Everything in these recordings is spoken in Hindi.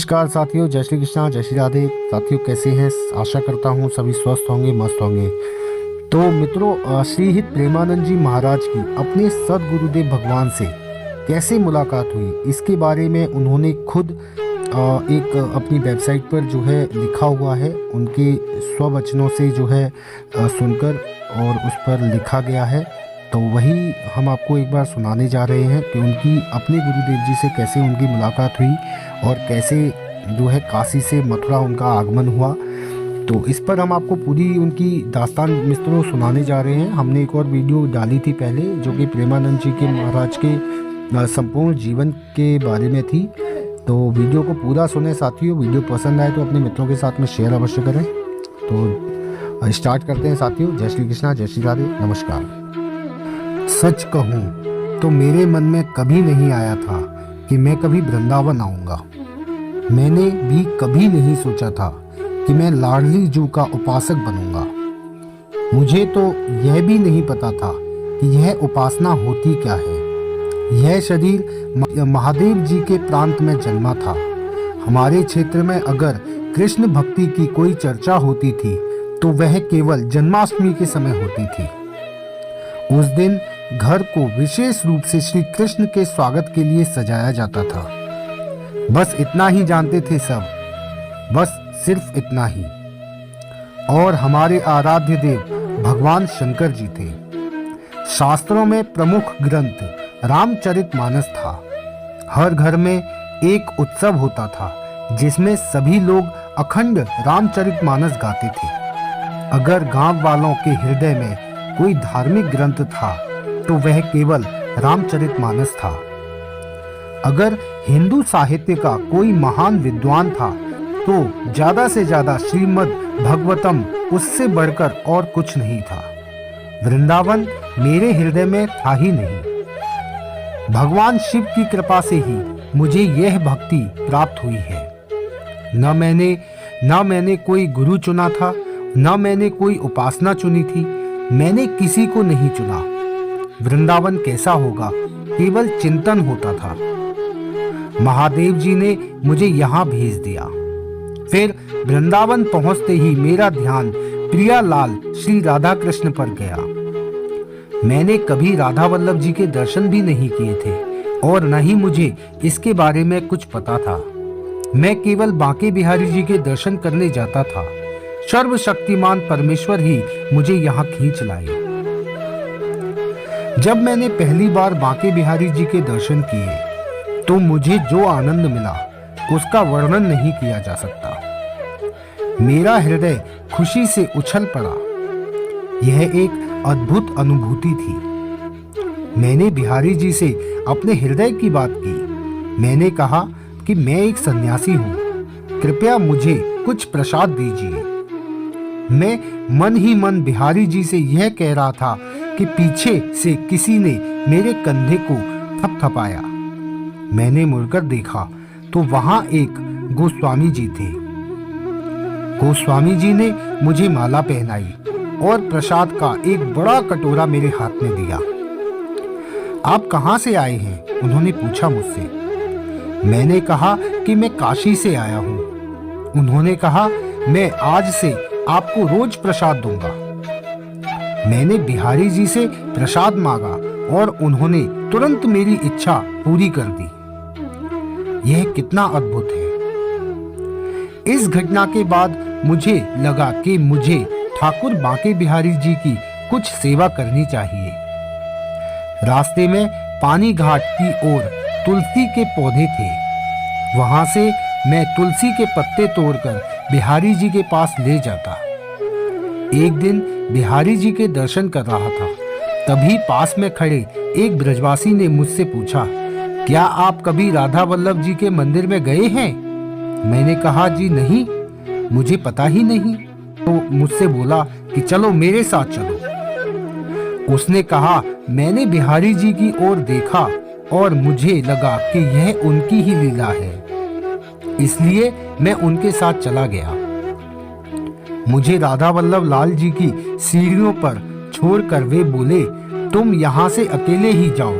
नमस्कार साथियों, जय श्री कृष्णा, जय श्री राधे। साथियों कैसे हैं? आशा करता हूँ सभी स्वस्थ होंगे, मस्त होंगे। तो मित्रों, श्री हित प्रेमानंद जी महाराज की अपने सदगुरुदेव भगवान से कैसे मुलाकात हुई, इसके बारे में उन्होंने खुद एक अपनी वेबसाइट पर जो है लिखा हुआ है। उनके स्ववचनों से जो है सुनकर और उस पर लिखा गया है। तो वही हम आपको एक बार सुनाने जा रहे हैं कि उनकी अपने गुरुदेव जी से कैसे उनकी मुलाकात हुई और कैसे जो है काशी से मथुरा उनका आगमन हुआ। तो इस पर हम आपको पूरी उनकी दास्तान मित्रों सुनाने जा रहे हैं। हमने एक और वीडियो डाली थी पहले, जो कि प्रेमानंद जी के महाराज के संपूर्ण जीवन के बारे में थी। तो वीडियो को पूरा सुने साथियों। वीडियो पसंद आए तो अपने मित्रों के साथ में शेयर अवश्य करें। तो स्टार्ट करते हैं साथियों। जय श्री कृष्णा, जय श्री राधे, नमस्कार। सच कहूँ तो मेरे मन में कभी नहीं आया था कि मैं कभी वृंदावन आऊँगा। मैंने भी कभी नहीं सोचा था कि मैं लाडली जू का उपासक बनूंगा। मुझे तो यह भी नहीं पता था कि यह उपासना होती क्या है। यह शरीर महादेव जी के प्रांत में जन्मा था। हमारे क्षेत्र में अगर कृष्ण भक्ति की कोई चर्चा होती थी तो वह केवल जन्माष्टमी के समय होती थी। उस दिन घर को विशेष रूप से श्री कृष्ण के स्वागत के लिए सजाया जाता था। बस इतना ही जानते थे सब, बस सिर्फ इतना ही। और हमारे आराध्य देव भगवान शंकर जी थे। शास्त्रों में प्रमुख ग्रंथ रामचरितमानस था। हर घर में एक उत्सव होता था जिसमें सभी लोग अखंड रामचरितमानस गाते थे। अगर गांव वालों के हृदय में कोई धार्मिक ग्रंथ था तो वह केवल रामचरितमानस था। अगर हिंदू साहित्य का कोई महान विद्वान था तो ज्यादा से ज्यादा श्रीमद् भगवतम, उससे बढ़कर और कुछ नहीं था। वृंदावन मेरे हृदय में था ही नहीं। भगवान शिव की कृपा से ही मुझे यह भक्ति प्राप्त हुई है। न मैंने कोई गुरु चुना था, न मैंने कोई उपासना चुनी थी। मैंने किसी को नहीं चुना। वृंदावन कैसा होगा केवल चिंतन होता था। महादेव जी ने मुझे यहाँ भेज दिया। फिर वृंदावन पहुंचते ही मेरा ध्यान प्रियालाल श्री राधा कृष्ण पर गया। मैंने कभी राधा वल्लभ जी के दर्शन भी नहीं किए थे और न ही मुझे इसके बारे में कुछ पता था। मैं केवल बांके बिहारी जी के दर्शन करने जाता था। सर्वशक्तिमान परमेश्वर ही मुझे यहाँ खींच लाए। जब मैंने पहली बार बांके बिहारी जी के दर्शन किए तो मुझे जो आनंद मिला उसका वर्णन नहीं किया जा सकता। मेरा हृदय खुशी से उछल पड़ा। यह एक अद्भुत अनुभूति थी। मैंने बिहारी जी से अपने हृदय की बात की। मैंने कहा कि मैं एक सन्यासी हूँ, कृपया मुझे कुछ प्रसाद दीजिए। मैं मन ही मन बिहारी जी से यह कह रहा था कि पीछे से किसी ने मेरे कंधे को थपथपाया। मैंने मुड़कर देखा तो वहां एक गोस्वामी जी थे। गोस्वामी जी ने मुझे माला पहनाई और प्रसाद का एक बड़ा कटोरा मेरे हाथ में दिया। आप कहाँ से आए हैं? उन्होंने पूछा मुझसे। मैंने कहा कि मैं काशी से आया हूँ। उन्होंने कहा, मैं आज से आपको रोज प्रसाद दूंगा। मैंने बिहारी जी से प्रसाद मांगा और उन्होंने तुरंत मेरी इच्छा पूरी कर दी। यह कितना अद्भुत है। इस घटना के बाद मुझे लगा कि मुझे ठाकुर बांके बिहारी जी की कुछ सेवा करनी चाहिए। रास्ते में पानी घाट की ओर तुलसी के पौधे थे। वहां से मैं तुलसी के पत्ते तोड़कर बिहारी जी के पास ले जाता। एक दिन बिहारी जी के दर्शन कर रहा था, तभी पास में खड़े एक ब्रजवासी ने मुझसे पूछा, क्या आप कभी राधा वल्लभ जी के मंदिर में गए हैं? मैंने कहा, जी नहीं, मुझे पता ही नहीं। तो मुझसे बोला कि चलो मेरे साथ चलो। उसने कहा, मैंने बिहारी जी की ओर देखा और मुझे लगा कि यह उनकी ही लीला है, इसलिए मैं उनके साथ चला गया। मुझे राधा वल्लभ लाल जी की सीढ़ियों पर छोड़कर वे बोले, तुम यहाँ से अकेले ही जाओ,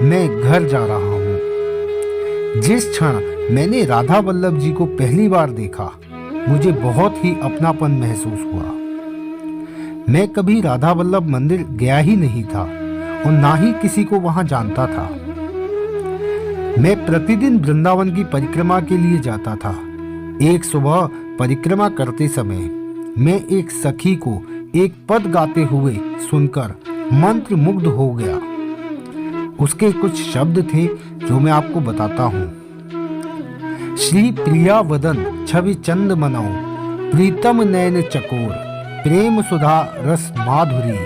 मैं घर जा रहा हूँ। जिस क्षण मैंने राधा वल्लभ जी को पहली बार देखा, मुझे बहुत ही अपनापन महसूस हुआ। मैं कभी राधा वल्लभ मंदिर गया ही नहीं था और ना ही किसी को वहां जानता था। मैं प्रतिदिन वृंदावन की परिक्रमा के लिए जाता था। एक सुबह परिक्रमा करते समय मैं एक सखी को एक पद गाते हुए सुनकर मंत्र मुग्ध हो गया। उसके कुछ शब्द थे जो मैं आपको बताता हूँ। श्री प्रिया वदन छवि चंद मनाओ, प्रीतम नयन चकोर, प्रेम सुधा रस माधुरी,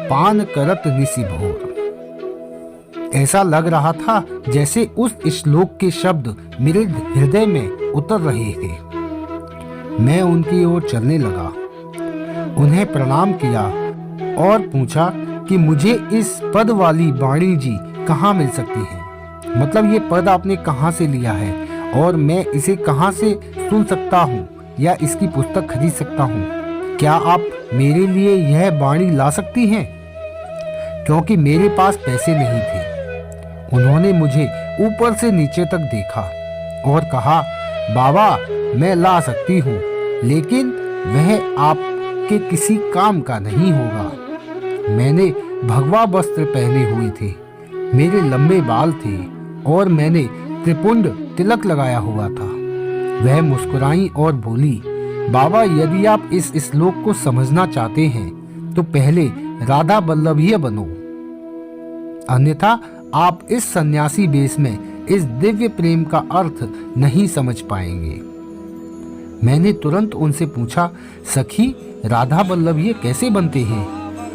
पान करत निसि भोर। ऐसा लग रहा था जैसे उस श्लोक के शब्द मेरे हृदय में उतर रहे थे। मैं उनकी ओर चलने लगा, उन्हें प्रणाम किया और पूछा कि मुझे इस पद वाली वाणी जी कहाँ मिल सकती है, मतलब ये पद आपने कहाँ से लिया है और मैं इसे कहाँ से सुन सकता हूँ या इसकी पुस्तक खरीद सकता हूँ। क्या आप मेरे लिए यह वाणी ला सकती हैं? क्योंकि मेरे पास पैसे नहीं थे। उन्होंने मुझे ऊपर से नीचे तक देखा और कहा, बाबा मैं ला सकती हूँ, लेकिन वह आपके किसी काम का नहीं होगा। मैंने भगवा वस्त्र पहने हुए थे, मेरे लंबे बाल थे और मैंने त्रिपुंड तिलक लगाया हुआ था। वह मुस्कुराई और बोली, बाबा यदि आप इस श्लोक को समझना चाहते हैं तो पहले राधा वल्लभीय बनो, अन्यथा आप इस सन्यासी वेश में इस दिव्य प्रेम का अर्थ नहीं समझ पाएंगे। मैंने तुरंत उनसे पूछा, सखी राधा वल्लभीय कैसे बनते हैं?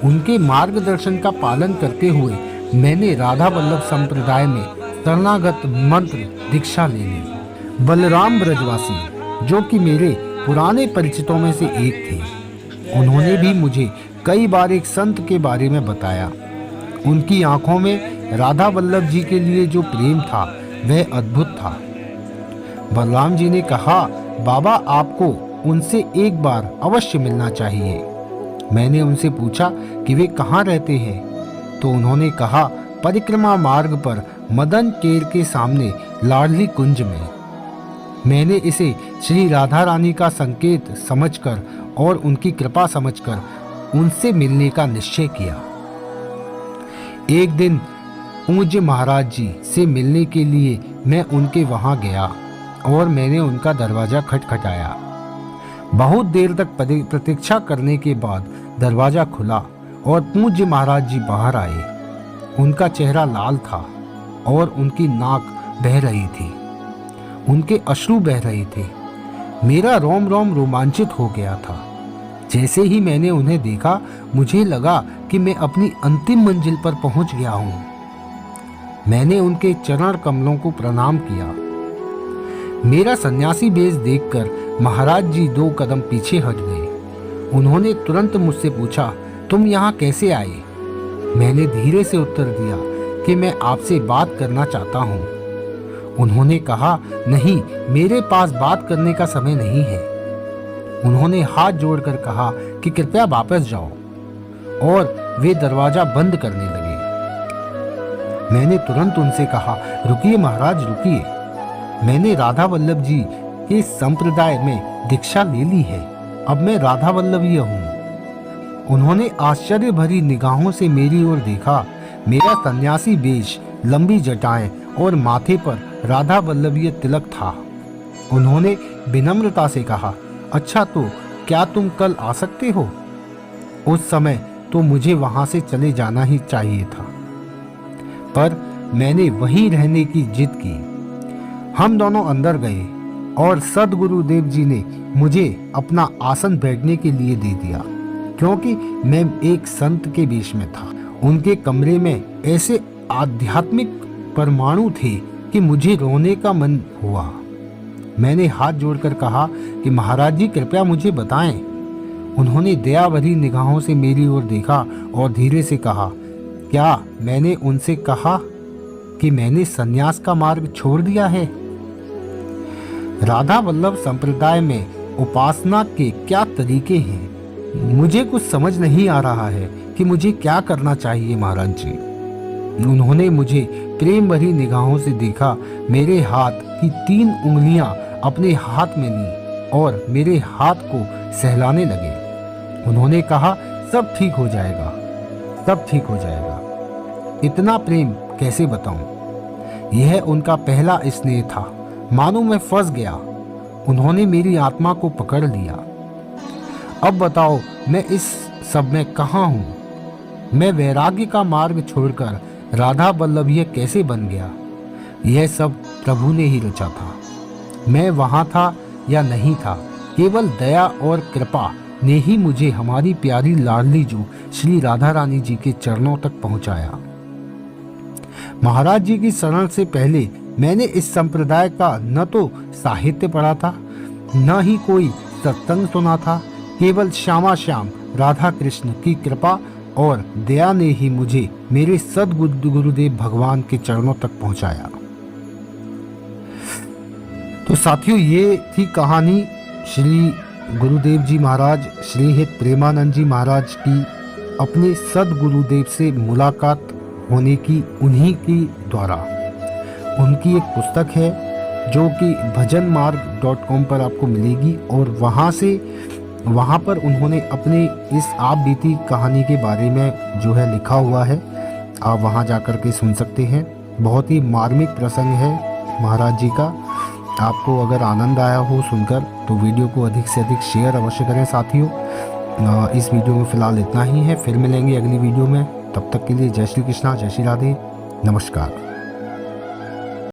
उनके मार्गदर्शन का पालन करते हुए मैंने राधा वल्लभ संप्रदाय में शरणागत मंत्र दीक्षा ले ली। बलराम ब्रजवासी, जो कि मेरे पुराने परिचितों में से एक थे, उन्होंने भी मुझे कई बार एक संत के बारे में बताया। उनकी आंखों में राधा वल्लभ जी के लिए जो प्रेम था वह अद्भुत था। बलराम जी ने कहा, बाबा आपको उनसे एक बार अवश्य मिलना चाहिए। मैंने उनसे पूछा कि वे कहाँ रहते हैं, तो उन्होंने कहा, परिक्रमा मार्ग पर मदन केर के सामने लाडली कुंज में। मैंने इसे श्री राधा रानी का संकेत समझकर और उनकी कृपा समझकर उनसे मिलने का निश्चय किया। एक दिन पूज्य महाराज जी से मिलने के लिए मैं उनके वहां गया और मैंने उनका दरवाजा खटखटाया। बहुत देर तक प्रतीक्षा करने के बाद दरवाजा खुला और पूज्य महाराज जी बाहर आए। उनका चेहरा लाल था और उनकी नाक बह रही थी, उनके अश्रु बह रहे थे। मेरा रोम रोम रोमांचित हो गया था। जैसे ही मैंने उन्हें देखा मुझे लगा कि मैं अपनी अंतिम मंजिल पर पहुंच गया हूं। मैंने उनके चरण कमलों को प्रणाम किया। मेरा सन्यासी वेश देखकर महाराज जी 2 कदम पीछे हट गए। उन्होंने तुरंत मुझसे पूछा, तुम यहाँ कैसे आए? मैंने धीरे से उत्तर दिया कि मैं आपसे बात करना चाहता हूँ। उन्होंने कहा, नहीं, मेरे पास बात करने का समय नहीं है। उन्होंने हाथ जोड़कर कहा कि कृपया वापस जाओ और वे दरवाजा बंद करने लगे। मैंने तुरंत उनसे कहा, रुकिए महाराज रुकिए, मैंने राधा वल्लभ जी के संप्रदाय में दीक्षा ले ली है, अब मैं राधा वल्लभीय हूँ। उन्होंने आश्चर्य भरी निगाहों से मेरी ओर देखा। मेरा सन्यासी वेश, लंबी जटाएं और माथे पर राधा वल्लभीय तिलक था। उन्होंने विनम्रता से कहा, अच्छा तो क्या तुम कल आ सकते हो? उस समय तो मुझे वहां से चले जाना ही चाहिए था, पर मैंने वहीं रहने की जिद की। हम दोनों अंदर गए और सद्गुरुदेव जी ने मुझे अपना आसन बैठने के लिए दे दिया, क्योंकि मैं एक संत के वेश में था। उनके कमरे में ऐसे आध्यात्मिक परमाणु थे कि मुझे रोने का मन हुआ। मैंने हाथ जोड़कर कहा कि महाराज जी कृपया मुझे बताएं। उन्होंने दया भरी निगाहों से मेरी ओर देखा और धीरे से कहा, क्या मैंने उनसे कहा कि मैंने सन्यास का मार्ग छोड़ दिया है? राधा वल्लभ संप्रदाय में उपासना के क्या तरीके हैं? मुझे कुछ समझ नहीं आ रहा है कि मुझे क्या करना चाहिए महाराज जी। उन्होंने मुझे प्रेम भरी निगाहों से देखा, मेरे हाथ की 3 उंगलियां अपने हाथ में ली और मेरे हाथ को सहलाने लगे। उन्होंने कहा, सब ठीक हो जाएगा, सब ठीक हो जाएगा। इतना प्रेम कैसे बताऊं? यह उनका पहला स्नेह था। मानो मैं फंस गया। उन्होंने मेरी आत्मा को पकड़ लिया। अब बताओ मैं इस सब में कहाँ हूँ? मैं वैराग्य का मार्ग छोड़कर राधा वल्लभीय कैसे बन गया? यह सब प्रभु ने ही रचा था। मैं वहाँ था या नहीं था, केवल दया और कृपा ने ही मुझे हमारी प्यारी लाडली जो श्री राधा रानी जी के चरणों तक पहुँचाया। महाराज जी की शरण से पहले मैंने इस संप्रदाय का न तो साहित्य पढ़ा था, न ही कोई सत्संग सुना था। केवल श्यामा श्याम राधा कृष्ण की कृपा और दया ने ही मुझे मेरे सद्गुरुदेव भगवान के चरणों तक पहुंचाया। तो साथियों, ये थी कहानी श्री गुरुदेव जी महाराज श्री हित प्रेमानंद जी महाराज की अपने सद्गुरुदेव से मुलाकात होने की, उन्हीं की द्वारा। उनकी एक पुस्तक है जो कि भजनमार्ग.com पर आपको मिलेगी और वहाँ पर उन्होंने अपने इस आप बीती कहानी के बारे में जो है लिखा हुआ है। आप वहाँ जाकर के सुन सकते हैं। बहुत ही मार्मिक प्रसंग है महाराज जी का। आपको अगर आनंद आया हो सुनकर तो वीडियो को अधिक से अधिक शेयर अवश्य करें साथियों। इस वीडियो में फ़िलहाल इतना ही है। फिर मिलेंगे अगली वीडियो में। तब तक के लिए जय श्री कृष्णा, जय श्री राधे, नमस्कार।